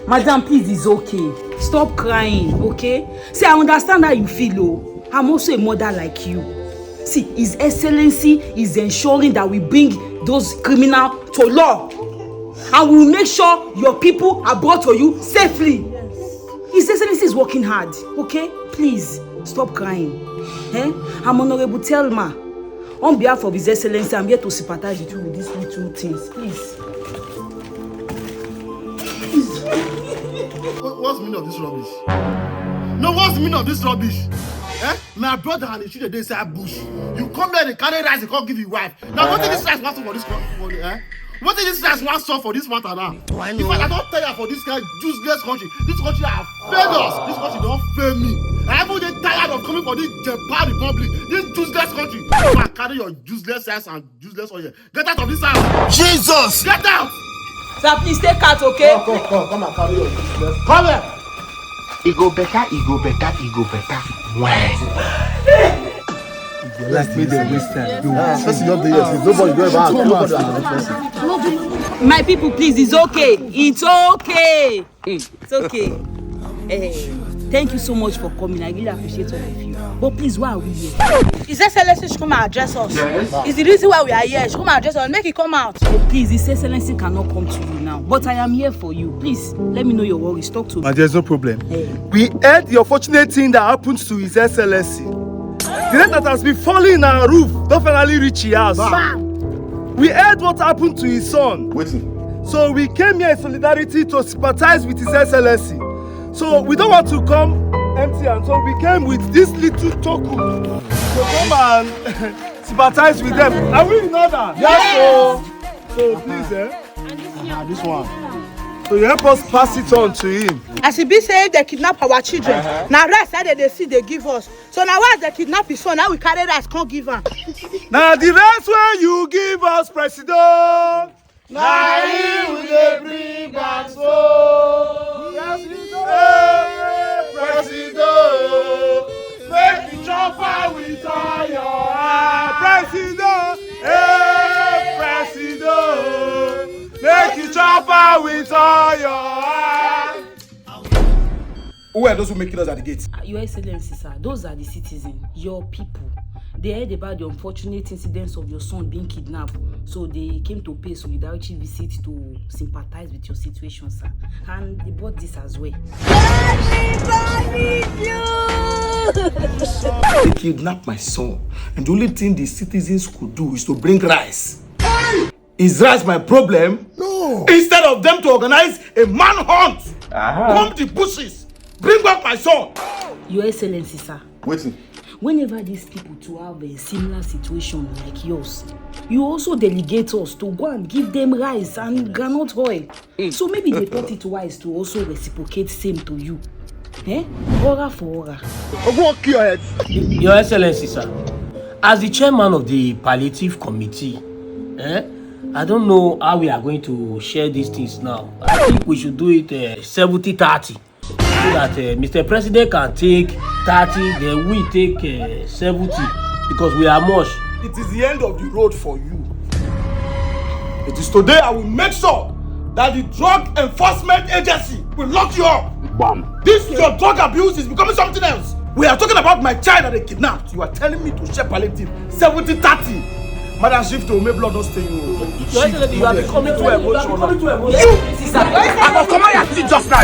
Madam, please, it's okay. Stop crying, okay? See, I understand how you feel, oh. I'm also a mother like you. See, His Excellency is ensuring that we bring those criminals to law. And we will make sure your people are brought to you safely. Yes. His Excellency is working hard, okay? Please, stop crying. Eh? I'm Honorable Telma. On behalf of His Excellency, I'm here to sympathize with you with these little things. Please. What's the meaning of this rubbish? No, what's the meaning of this rubbish? Eh? My brother and his children, they say bush. You come there, they carry rice, they can't give you wife. Now, what is this rice wants for this country? What is this rice wants for this matter now? If I don't tell you for this kind of useless country, this country have failed us. This country don't fail me. I even get tired of coming for this GENPAA Republic, this useless country. You can carry your useless ass and useless oil. Get out of this house. Jesus! Get out! Sir, please take out, okay? Come and carry your useless. Come here! It go better. Why? Let's make them waste time. My people, please, it's okay. It's okay. It's okay. Thank you so much for coming. I really appreciate all of you. But please, why are we here? His Excellency should come and address us. Yes. It's the reason why we are here. She come and address us. Make it come out. Oh, please, His Excellency cannot come to you now. But I am here for you. Please, let me know your worries. Talk to me. And there's no problem. We heard the unfortunate thing that happened to His Excellency. The rain that has been falling in our roof don't finally reach his house. We heard what happened to his son. So we came here in solidarity to sympathize with His Excellency. So we don't want to come empty, and so we came with this little token to come and sympathize with them. Are we in order? Yes. So please, this one. So you help us pass it on to him. As he be saying they kidnap our children. Now rest that they see they give us. So now once they kidnap his son, now we carry rice, can't give him. Now the rest where you give us, President. Now he will bring back so. President, make the chopper with all your heart. President, President, make the chopper with all your heart. Who are those who make us at the gates? Your Excellency, sir, those are the citizens, your people. They heard about the unfortunate incidents of your son being kidnapped, so they came to pay solidarity visit to sympathize with your situation, sir. And they bought this as well. They kidnapped my son, and the only thing the citizens could do is to bring rice. Is rice my problem? No. Instead of them to organize a manhunt, come the bushes, bring back my son. Your Excellency, sir. Waiting. Whenever these people to have a similar situation like yours, you also delegate us to go and give them rice and groundnut oil. So maybe they thought it wise to also reciprocate same to you. Aura for aura. Your Excellency, sir, as the chairman of the palliative committee, I don't know how we are going to share these things now. I think we should do it 70-30. So that Mr. President can take 30, then we take 70 because we are much. It is the end of the road for you. It is today I will make sure that the Drug Enforcement Agency will lock you up. Bam. This your drug abuse is becoming something else. We are talking about my child that they kidnapped. You are telling me to share palliative 70-30. Madam Shift to make blood not stay you. You are becoming too emotional. You! I'm a command just now.